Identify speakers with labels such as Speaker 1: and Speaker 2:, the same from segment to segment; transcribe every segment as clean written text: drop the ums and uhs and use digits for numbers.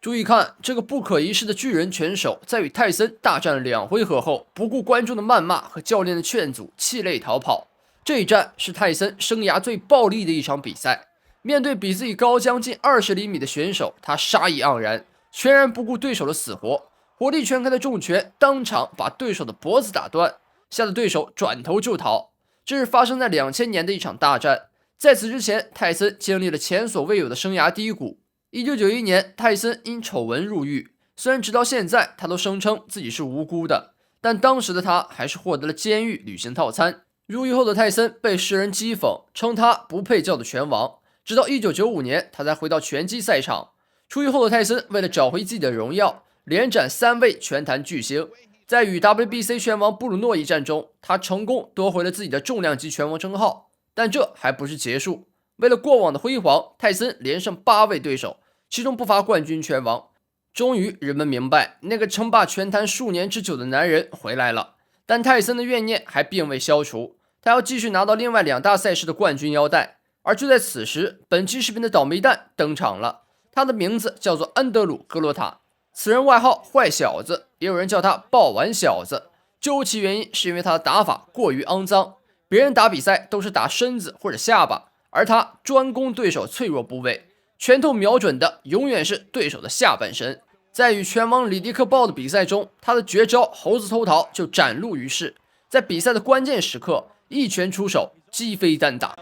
Speaker 1: 注意看，这个不可一世的巨人拳手，在与泰森大战了2回合后，不顾观众的谩骂和教练的劝阻，气馁逃跑。这一战是泰森生涯最暴力的一场比赛。面对比自己高将近20厘米的选手，他杀意盎然，全然不顾对手的死活，火力全开的重拳当场把对手的脖子打断，吓得对手转头就逃。这是发生在2000年的一场大战。在此之前，泰森经历了前所未有的生涯低谷。1991年，泰森因丑闻入狱，虽然直到现在他都声称自己是无辜的，但当时的他还是获得了监狱旅行套餐。入狱后的泰森被世人讥讽，称他不配叫做拳王。直到1995年，他才回到拳击赛场。出狱后的泰森为了找回自己的荣耀，连斩3位拳坛巨星。在与 WBC 拳王布鲁诺一战中，他成功夺回了自己的重量级拳王称号。但这还不是结束，为了过往的辉煌，泰森连胜8位对手，其中不乏冠军拳王。终于，人们明白那个称霸拳坛数年之久的男人回来了。但泰森的怨念还并未消除，他要继续拿到另外2大赛事的冠军腰带。而就在此时，本期视频的倒霉蛋登场了，他的名字叫做安德鲁·格罗塔。此人外号坏小子，也有人叫他爆丸小子。究其原因，是因为他的打法过于肮脏。别人打比赛都是打身子或者下巴，而他专攻对手脆弱部位，拳头瞄准的永远是对手的下半身。在与拳王里迪克鲍的比赛中，他的绝招猴子偷桃就展露于世。在比赛的关键时刻，一拳出手，击飞单打。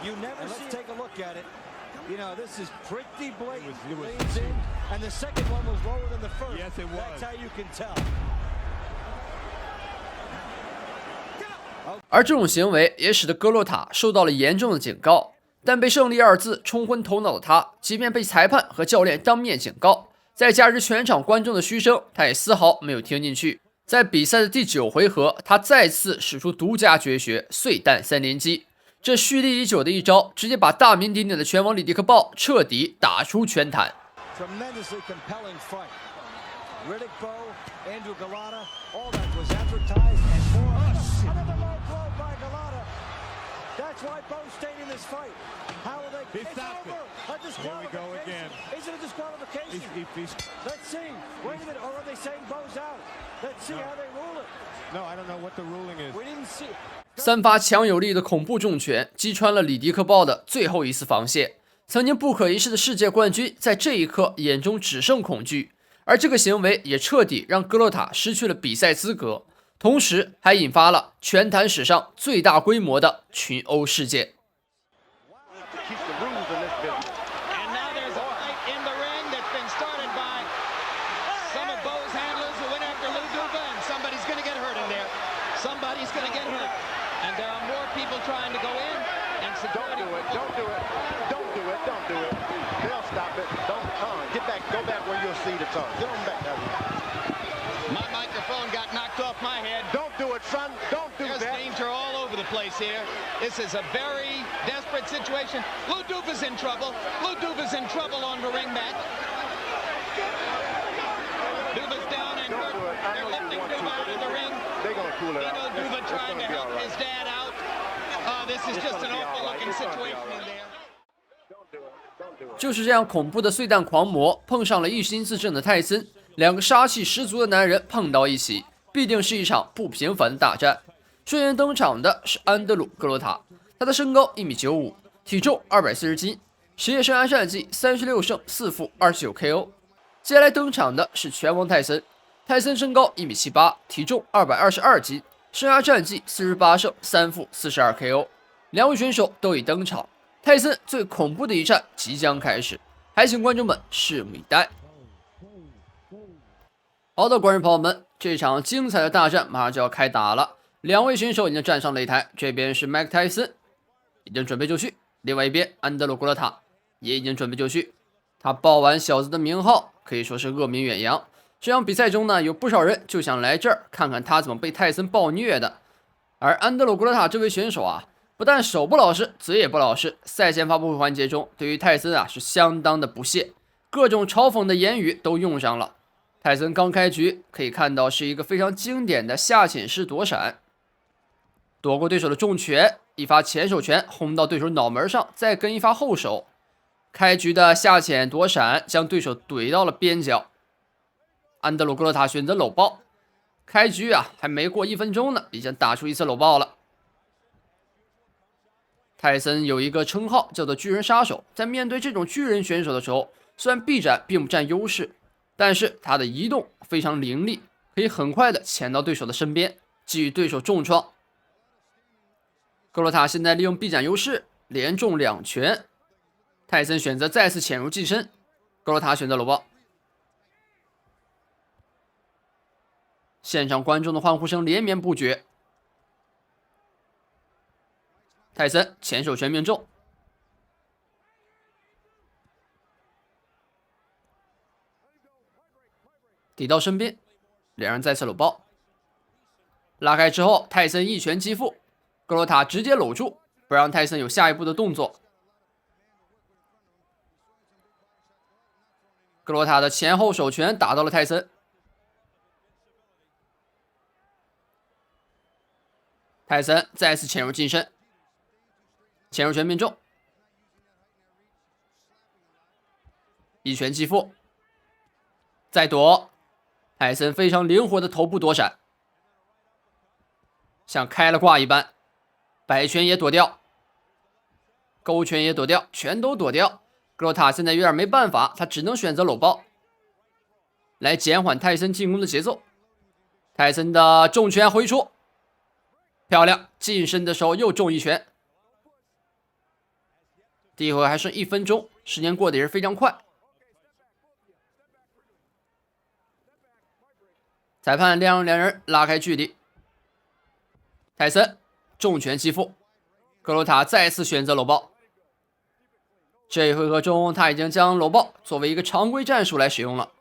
Speaker 2: You never see. Let's take a look at it. You know, this is pretty blatant. Leans in, and the second one was lower than the first.
Speaker 3: Yes, it was.
Speaker 2: That's how you can tell.
Speaker 1: 而这种行为也使得格洛塔受到了严重的警告。但被胜利2字冲昏头脑的他，即便被裁判和教练当面警告，再加之全场观众的嘘声，他也丝毫没有听进去。在比赛的第9回合，他再次使出独家绝学碎弹3连击。这蓄力已久的一招，直接把大名鼎鼎的拳王里迪克鲍彻底打出拳坛。3发强有力的恐怖重拳击穿了里迪克鲍的最后一丝防线。曾经不可一世的世界冠军在这一刻眼中只剩恐惧，而这个行为也彻底让格洛塔失去了比赛资格，同时还引发了拳坛史上最大规模的群殴事件。
Speaker 4: My microphone got knocked off my head.
Speaker 3: Don't do it, son. Don't do
Speaker 4: There's
Speaker 3: that.
Speaker 4: danger all over the place here. This is a very desperate situation. Lou Duva is in trouble. Lou Duva is in trouble on the ring mat. Duva's down and hurt. They're lifting Duva out of the ring.
Speaker 3: They're gonna cool it out.
Speaker 4: Dino Duva trying to help his dad out. This is just an awful looking situation in there.
Speaker 1: 就是这样恐怖的碎弹狂魔碰上了一心自正的泰森，两个杀气十足的男人碰到一起，必定是一场不平凡的大战。顺延登场的是安德鲁·格罗塔，他的身高1.95米，体重240斤，职业生涯战绩36胜4负29 KO。接下来登场的是拳王泰森，泰森身高1.78米，体重222斤，生涯战绩48胜3负42 KO。两位选手都已登场。泰森最恐怖的一战即将开始，还请观众们拭目以待。好的，观众朋友们，这场精彩的大战马上就要开打了，两位选手已经站上擂台，这边是麦克泰森已经准备就绪，另外一边安德鲁·格罗塔也已经准备就绪。他爆丸小子的名号可以说是恶名远扬，这场比赛中呢，有不少人就想来这儿看看他怎么被泰森暴虐的。而安德鲁·格罗塔这位选手啊，不但手不老实，嘴也不老实，赛前发布会环节中对于泰森啊是相当的不屑，各种嘲讽的言语都用上了。泰森刚开局可以看到是一个非常经典的下潜式躲闪，躲过对手的重拳，一发前手拳轰到对手脑门上，再跟一发后手。开局的下潜躲闪将对手怼到了边角，安德鲁·格罗塔选择搂抱。开局还没过1分钟呢，已经打出一次搂抱了。泰森有一个称号叫做巨人杀手，在面对这种巨人选手的时候，虽然臂展并不占优势，但是他的移动非常凌厉，可以很快的潜到对手的身边，给予对手重创。格罗塔现在利用臂展优势，连中2拳。泰森选择再次潜入近身，格罗塔选择搂抱。现场观众的欢呼声连绵不绝。泰森前手拳命中，抵到身边，两人再次搂抱。拉开之后，泰森一拳击腹，格罗塔直接搂住，不让泰森有下一步的动作。格罗塔的前后手拳打到了泰森，泰森再次潜入近身，潜入拳命中，一拳击腹，再躲。泰森非常灵活的头部躲闪，像开了挂一般，摆拳也躲掉，勾拳也躲掉，全都躲掉。格罗塔现在有点没办法，他只能选择搂抱来减缓泰森进攻的节奏。泰森的重拳回出，漂亮，近身的时候又中一拳。第一回还剩1分钟，时间过得也是非常快。裁判让两人拉开距离。泰森重拳击腹，格罗塔再次选择搂抱。这一回合中，他已经将搂抱作为一个常规战术来使用了。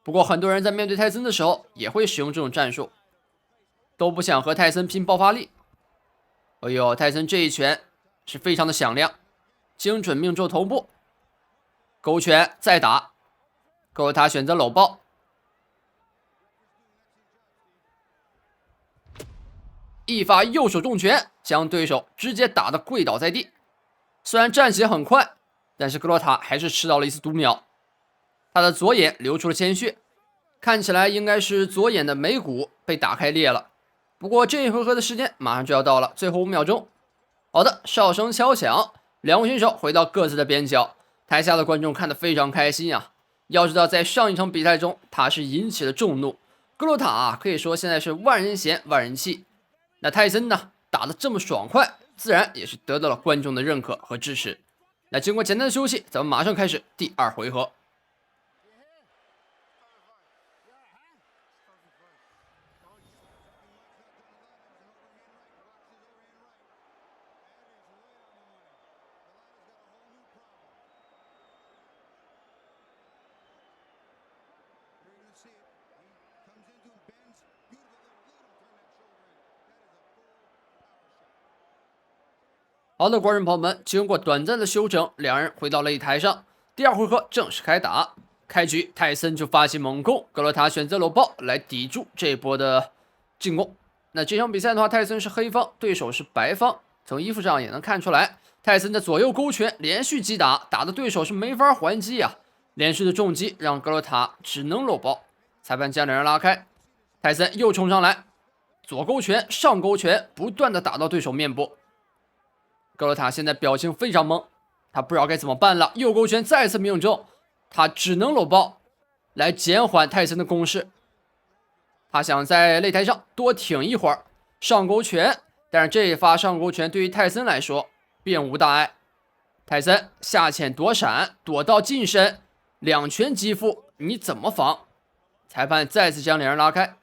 Speaker 1: 不过很多人在面对泰森的时候也会使用这种战术，都不想和泰森拼爆发力。哎呦，泰森这一拳是非常的响亮，精准命中头部，勾拳再打，格罗塔选择搂抱。一发右手重拳将对手直接打得跪倒在地。虽然战血很快，但是格罗塔还是吃到了一次毒苗，他的左眼流出了鲜血，看起来应该是左眼的眉骨被打开裂了。不过这一回合的时间马上就要到了，最后5秒钟。好的，哨声敲响，两位选手回到各自的边角，台下的观众看得非常开心啊。要知道在上一场比赛中他是引起了众怒，格罗塔可以说现在是万人嫌万人弃。那泰森呢，打得这么爽快，自然也是得到了观众的认可和支持。那经过简单的休息，咱们马上开始第2回合。好的，观众朋友们，经过短暂的休整，两人回到擂台上，第2回合正式开打。开局泰森就发起猛攻，格罗塔选择搂抱来抵住这一波的进攻。那这场比赛的话，泰森是黑方，对手是白方，从衣服上也能看出来，泰森的左右勾拳连续击打，打的对手是没法还击啊。连续的重击让格罗塔只能搂抱，裁判将两人拉开。泰森又冲上来，左勾拳上勾拳不断的打到对手面部。格罗塔现在表情非常懵，他不知道该怎么办了。右勾拳再次命中，他只能搂抱来减缓泰森的攻势。他想在擂台上多挺一会儿，上勾拳，但是这一发上勾拳对于泰森来说并无大碍。泰森下潜躲闪，躲到近身，2拳击腹，你怎么防？裁判再次将两人拉开。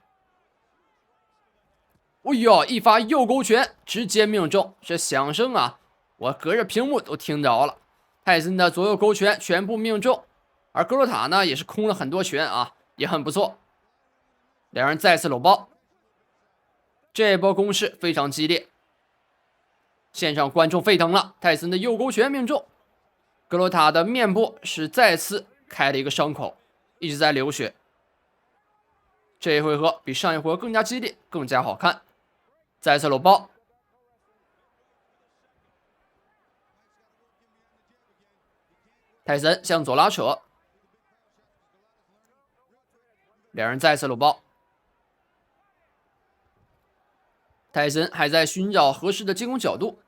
Speaker 1: 哎呦，一发右勾拳直接命中，这响声啊，我隔着屏幕都听着了。泰森的左右勾拳全部命中，而格罗塔呢也是空了很多拳啊，也很不错。两人再次搂抱，这波攻势非常激烈，现场观众沸腾了。泰森的右勾拳命中，格罗塔的面部是再次开了一个伤口，一直在流血。这一回合比上一回合更加激烈，更加好看。再次搂抱，泰森向左拉扯，两人再次搂抱。泰森还在寻找合适的进攻角度，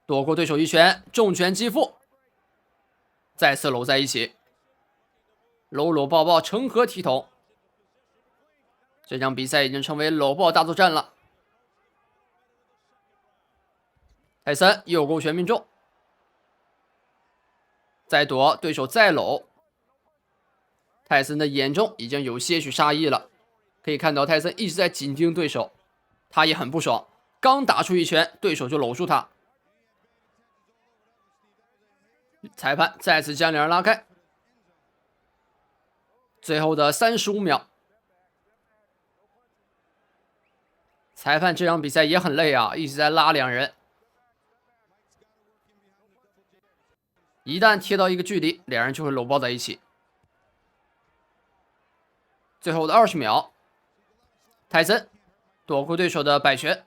Speaker 1: 躲过对手一拳，重拳击腹，再次搂在一起，搂搂抱抱，成何体统？这场比赛已经成为搂抱大作战了。泰森右勾拳命中，再躲，对手再搂。泰森的眼中已经有些许杀意了，可以看到泰森一直在紧盯对手，他也很不爽，刚打出一拳，对手就搂住他。裁判再次将两人拉开，最后的35秒。裁判这场比赛也很累啊，一直在拉两人。一旦贴到一个距离，两人就会搂抱在一起。最后的20秒，泰森躲过对手的摆拳，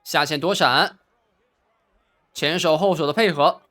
Speaker 1: 下线躲闪，前手后手的配合。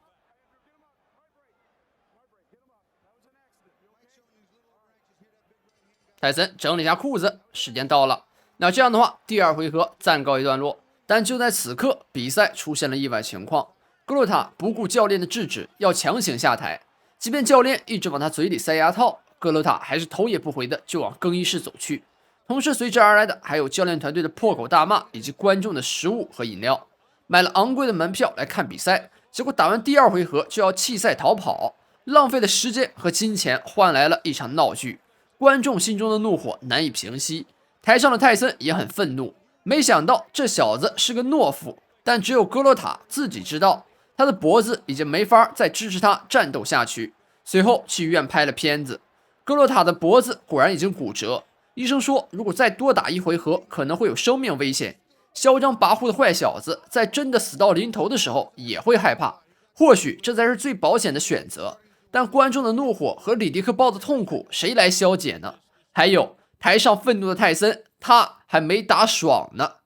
Speaker 1: 泰森整理一下裤子，时间到了。那这样的话，第二回合暂告一段落。但就在此刻，比赛出现了意外情况。格洛塔不顾教练的制止，要强行下台。即便教练一直往他嘴里塞牙套，格洛塔还是头也不回的就往更衣室走去。同时随之而来的还有教练团队的破口大骂，以及观众的食物和饮料。买了昂贵的门票来看比赛，结果打完第二回合就要弃赛逃跑，浪费了时间和金钱，换来了一场闹剧。观众心中的怒火难以平息，台上的泰森也很愤怒，没想到这小子是个懦夫，但只有格洛塔自己知道，他的脖子已经没法再支持他战斗下去。随后去医院拍了片子，格洛塔的脖子果然已经骨折，医生说如果再多打一回合可能会有生命危险。嚣张跋扈的坏小子在真的死到临头的时候也会害怕，或许这才是最保险的选择。但观众的怒火和里迪克鲍的痛苦谁来消解呢？还有台上愤怒的泰森，他还没打爽呢。